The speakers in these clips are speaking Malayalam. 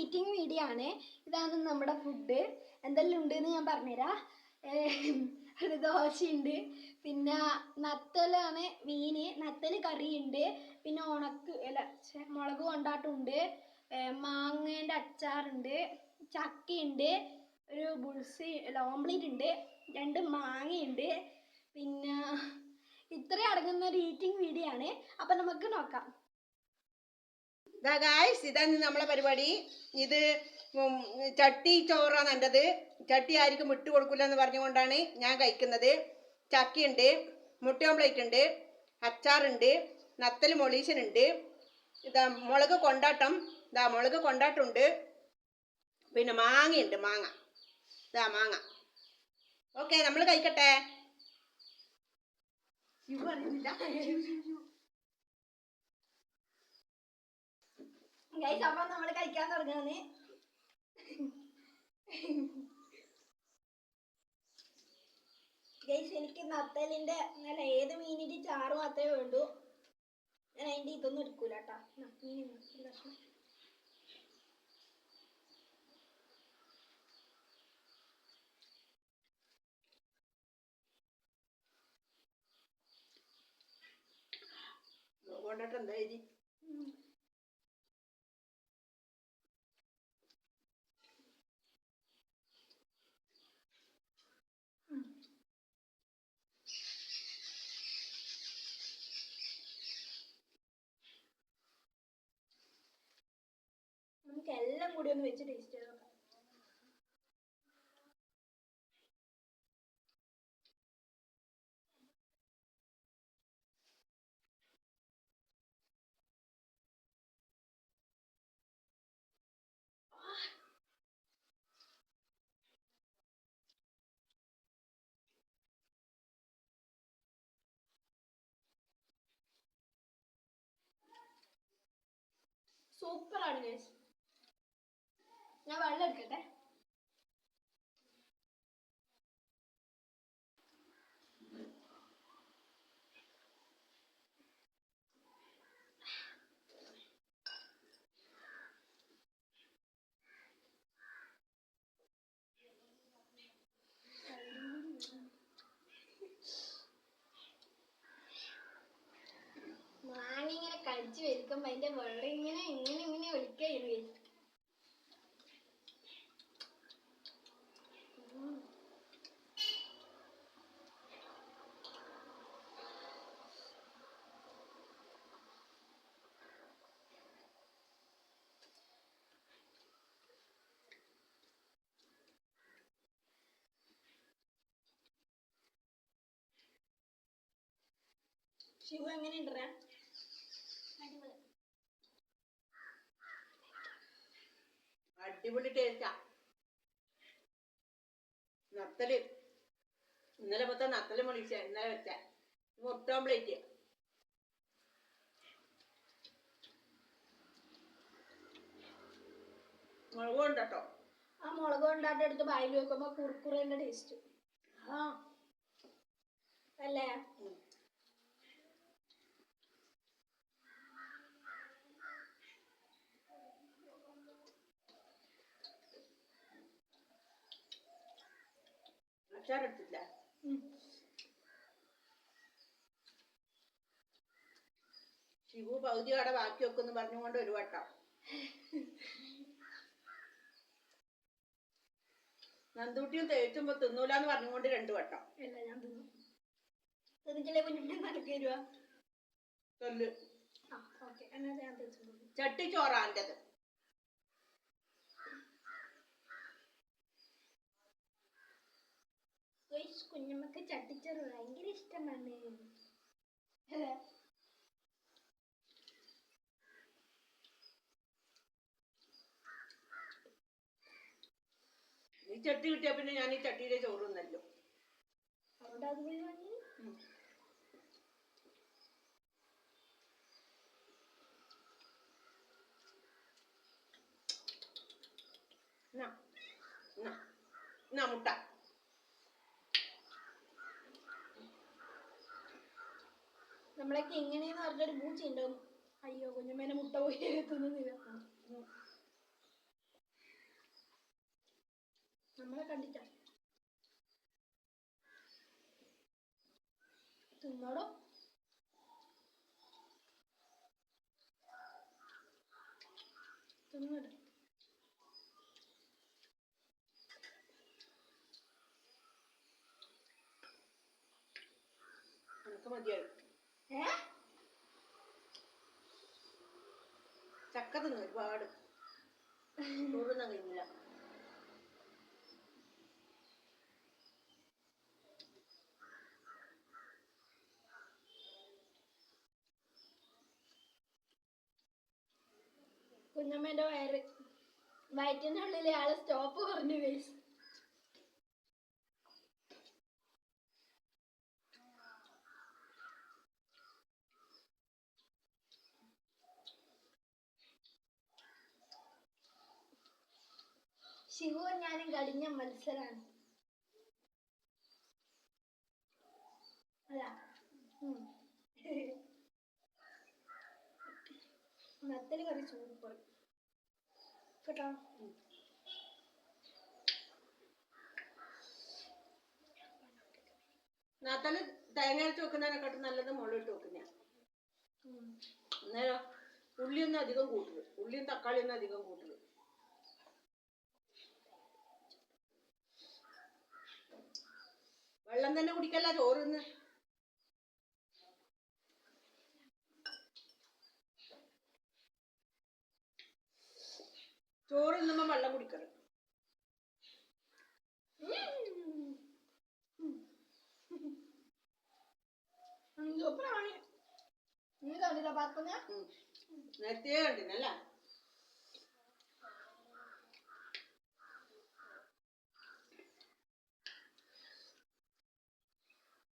ഈറ്റിംഗ് വീഡിയോ ആണ്. ഇതാണ് നമ്മുടെ ഫുഡ്. എന്തെല്ലാം ഉണ്ടെന്ന് ഞാൻ പറഞ്ഞുതരാം. ഒരു ദോശയുണ്ട്, പിന്നെ നത്തലാണ് മീൻ, നത്തൽ കറിയുണ്ട്, പിന്നെ മുളക് കൊണ്ടാട്ടമുണ്ട്, മാങ്ങേൻ്റെ അച്ചാറുണ്ട്, ചക്കയുണ്ട്, ഒരു ബുൾസി ഓംപ്ലേറ്റ് ഉണ്ട്, 2 മാങ്ങയുണ്ട്. പിന്നെ ഇത്രയും അടങ്ങുന്ന ഒരു ഈറ്റിംഗ് വീഡിയോ ആണ്. അപ്പം നമുക്ക് നോക്കാം. ഇതാണ് നമ്മളെ പരിപാടി. ഇത് ചട്ടി ചോറാണ് എൻ്റെത്. ചട്ടി ആർക്കും വിട്ടു കൊടുക്കില്ല എന്ന് പറഞ്ഞുകൊണ്ടാണ് ഞാൻ കഴിക്കുന്നത്. ചക്കയുണ്ട്, മുട്ട ഓംപ്ലേറ്റ് ഉണ്ട്, അച്ചാറുണ്ട്, നത്തൽ മൊളീശനുണ്ട്, ഇതാ മുളക് കൊണ്ടാട്ടം, മുളക് കൊണ്ടാട്ടമുണ്ട്, പിന്നെ മാങ്ങയുണ്ട്, മാങ്ങ. ഓക്കെ, നമ്മൾ കഴിക്കട്ടെ. അപ്പം നമ്മൾ കഴിക്കാൻ തുടങ്ങാണ്. എനിക്ക് നത്തലിന്റെ ഏത് മീനിന്റെ ചാറ് മാത്രമേ വേണ്ടൂ. ഞാൻ അതിന്റെ ഇതൊന്നും എടുക്കൂല കേട്ടോ. എന്താ എഴുതി? നമുക്ക് എല്ലാം കൂടി ഒന്ന് വെച്ച് ടേസ്റ്റ് ചെയ്ത് നോക്കാം. സൂപ്പറാണ് ഗൈസ്. ഞാൻ വെള്ളം എടുക്കട്ടെ. മാങ്ങ ഇങ്ങനെ കടിച്ചു വലിക്കുമ്പോ അതിന്റെ വെള്ളം ഇങ്ങനെ ഒലിക്കായിരുന്നു. ശിവ എങ്ങനെയുണ്ടാ? അടിപൊളി ടേസ്റ്റാ. നത്തല് ഇന്നലെ മൊത്തം നത്തല് മൊളിച്ച ഇന്നലെ വെച്ച മുട്ട ഓംപ്ലേറ്റ്. മുളക് കൊണ്ടാട്ടോ. ആ മുളക് കൊണ്ടാട്ടം എടുത്ത് ബായിൽ വെക്കുമ്പോ കുറുക്കുറേന്റെ ടേസ്റ്റ് അല്ലേ? അച്ചാറെടുത്തില്ല. ശിവു പകുതി കട ബാക്കി വെക്കുന്നു പറഞ്ഞുകൊണ്ട് ഒരു വട്ടം. നന്ദൂട്ടിയും തേച്ചുമ്പോ തിന്നൂലെന്ന് പറഞ്ഞുകൊണ്ട് 2 വട്ടം. ചട്ടിച്ചോറാൻ്റെത്. കുഞ്ഞമ്മക്ക് ചട്ടിച്ചോറ് ഭയങ്കര ഇഷ്ടമാണ്. ഈ ചട്ടി കിട്ടിയ പിന്നെ ഞാൻ ഈ ചട്ടിയിലെ ചോറുന്നല്ലോ. മുട്ട നമ്മളൊക്കെ എങ്ങനെയെന്ന് പറഞ്ഞൊരു പൂച്ച ഉണ്ടാവും. അയ്യോ കുഞ്ഞമ്മേനെ മുട്ട പോയി തിന്നുന്നില്ല. നിങ്ങളെ കണ്ടിട്ടാ തിന്നോടോ തിന്നോട് എനിക്ക് മതിയായി ചക്ക തിന്നു ഒരുപാട് ചോറുന്നാൻ കഴിഞ്ഞില്ല. കുഞ്ഞമ്മേന്റെ വയറ്റിന്റെ ഉള്ളിലെ ആള് സ്റ്റോപ്പ് പറഞ്ഞു ഗൈസ്. ശിവു ഞാനും കടിഞ്ഞ മത്സരാണ്. അല്ല നത്തല് കറി സൂപ്പർ കേട്ടോ. നാത്തല് തേങ്ങ അരച്ച് വെക്കുന്നതിനെക്കാട്ടും നല്ലത് മുളകിട്ട് വെക്കുന്ന. അന്നേരം ഉള്ളിയൊന്നും അധികം കൂട്ടരുത്, ഉള്ളിയും തക്കാളിയൊന്നും അധികം കൂട്ടരുത്. വെള്ളം തന്നെ കുടിക്കല്ല ചോറിന്ന്. ചോറ് തിന്നുമ്പോ വെള്ളം കുടിക്കരുത്. സൂപ്പറാണ്. നീ കണ്ടില്ല പാക്കുന്ന നേരത്തെ കണ്ടിനല്ല.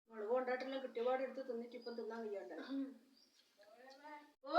മുളക് കൊണ്ടാട്ടെല്ലാം കിട്ടിയപാട് എടുത്ത് തിന്നിട്ട് ഇപ്പം തിന്നാൻ കഴിയണ്ട. ഓ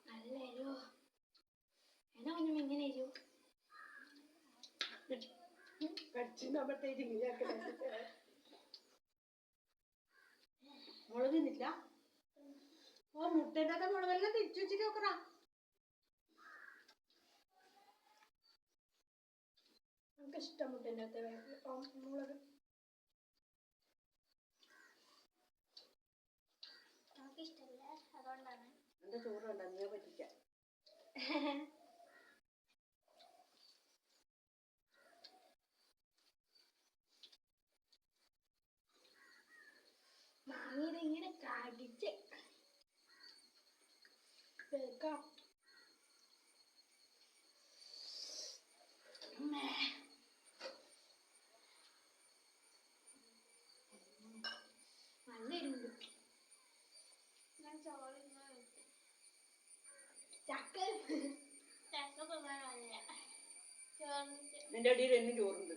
നല്ല എരിവോ. എന്നാ കുഞ്ഞമ്മ ഇങ്ങനെ എരിവോ കടിച്ചിട്ടാകുമ്പോഴത്തേക്ക് മുളക് തിന്നില്ല. ഓ മുട്ടേൻ്റെ അകത്തെ മുളകെല്ലാം തിരിച്ചു വെച്ചിട്ട് നോക്കറ. നമുക്ക് ഇഷ്ടം മുട്ടേൻ്റെ അകത്തെ മുളക്. നമുക്കിഷ്ടമില്ല, അതുകൊണ്ടാണ്. എന്റെ ചോറ് കണ്ട നീ പറ്റിക്കാം. മാങ്ങീത് ഇങ്ങനെ കടിച്ച് കേൾക്കാം. നല്ല എരിവുണ്ട്. ചക്ക നിന്റെ അടിയിൽ എന്നും ചോറുണ്ട്.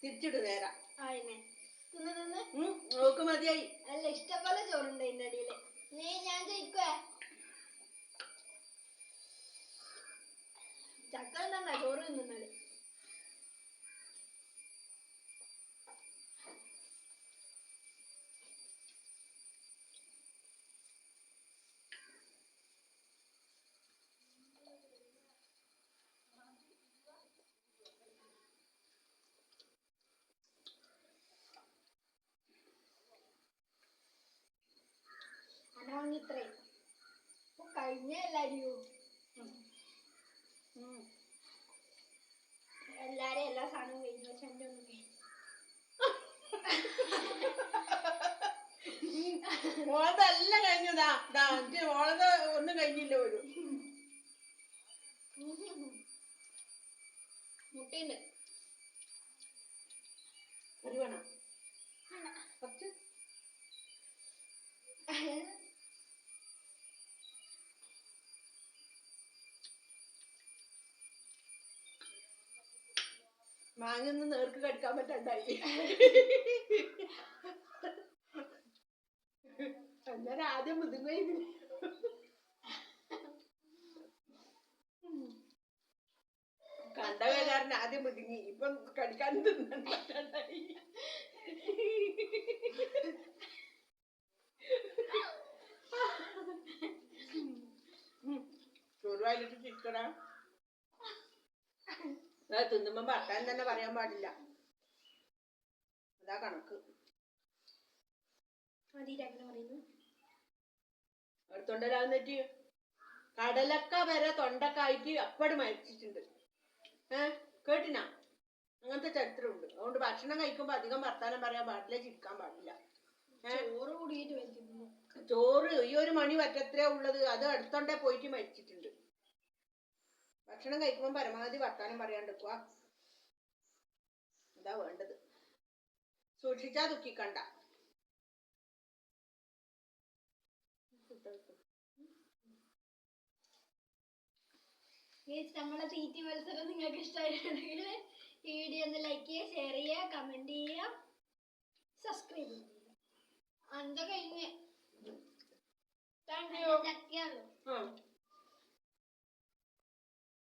തിരിച്ചിട്ട് നേരാ നോക്ക് മതിയായി. അല്ല ഇഷ്ടംപോലെ ചോറുണ്ട് അതിന്റെ അടിയില്. ഞാൻ ചോദിക്കുവേ ചക്ക എന്താ ചോറ് തിന്നുന്നത്. ഇത്രയും കഴിഞ്ഞ എല്ലാരും എല്ലാരും എല്ലാ സാധനവും കഴിഞ്ഞു. പക്ഷെ എന്റെ ഒന്നും മോളതല്ല കഴിഞ്ഞതാ. മോളത് ഒന്നും കഴിഞ്ഞില്ല. ഒരു മുട്ടയുണ്ട്. കറി വേണം കുറച്ച്. മാങ്ങൊന്നും നേർക്ക് കടിക്കാൻ പറ്റണ്ടായി. ആദ്യം മുതിർന്നു. കണ്ട വേലാറിന് ആദ്യം മുതുങ്ങി, ഇപ്പൊ കടിക്കാൻ തിന്നാൻ പറ്റാണ്ടായി. ചോറുവായിട്ട് ചിക്കടാ തിന്നുമ്പോ ഭർത്താൻ തന്നെ പറയാൻ പാടില്ല, അതാ കണക്ക്. തൊണ്ടലാവുന്നിട്ട് കടലക്ക വരെ തൊണ്ടക്കായിട്ട് അപ്പടി മരിച്ചിട്ടുണ്ട്. കേട്ടിനാ? അങ്ങനത്തെ ചരിത്രമുണ്ട്. അതുകൊണ്ട് ഭക്ഷണം കഴിക്കുമ്പോ അധികം വർത്താനം പറയാൻ പാടില്ല, ചിരിക്കാൻ പാടില്ല. ചോറ് ഈ ഒരു മണി വറ്റത്രേ ഉള്ളത്, അത് അടുത്തോണ്ടേ പോയിട്ട് മരിച്ചിട്ടുണ്ട്. ഭക്ഷണം കഴിക്കുമ്പോ പരമാവധി വർത്താനം പറയാണ്ടിരിക്കുക, അതാ വേണ്ടത്. സൂക്ഷിച്ചാ ദുഃഖിക്കണ്ട. നമ്മളെ തീറ്റി മത്സരം നിങ്ങൾക്ക് ഇഷ്ടമായിട്ടുണ്ടെങ്കിൽ ഈ വീഡിയോ ഒന്ന് ലൈക്ക് ചെയ്യുക, ഷെയർ ചെയ്യുക, കമന്റ് ചെയ്യുക, സബ്സ്ക്രൈബ് ചെയ്യുക. അന്ത കഴിഞ്ഞ് താങ്ക് യു.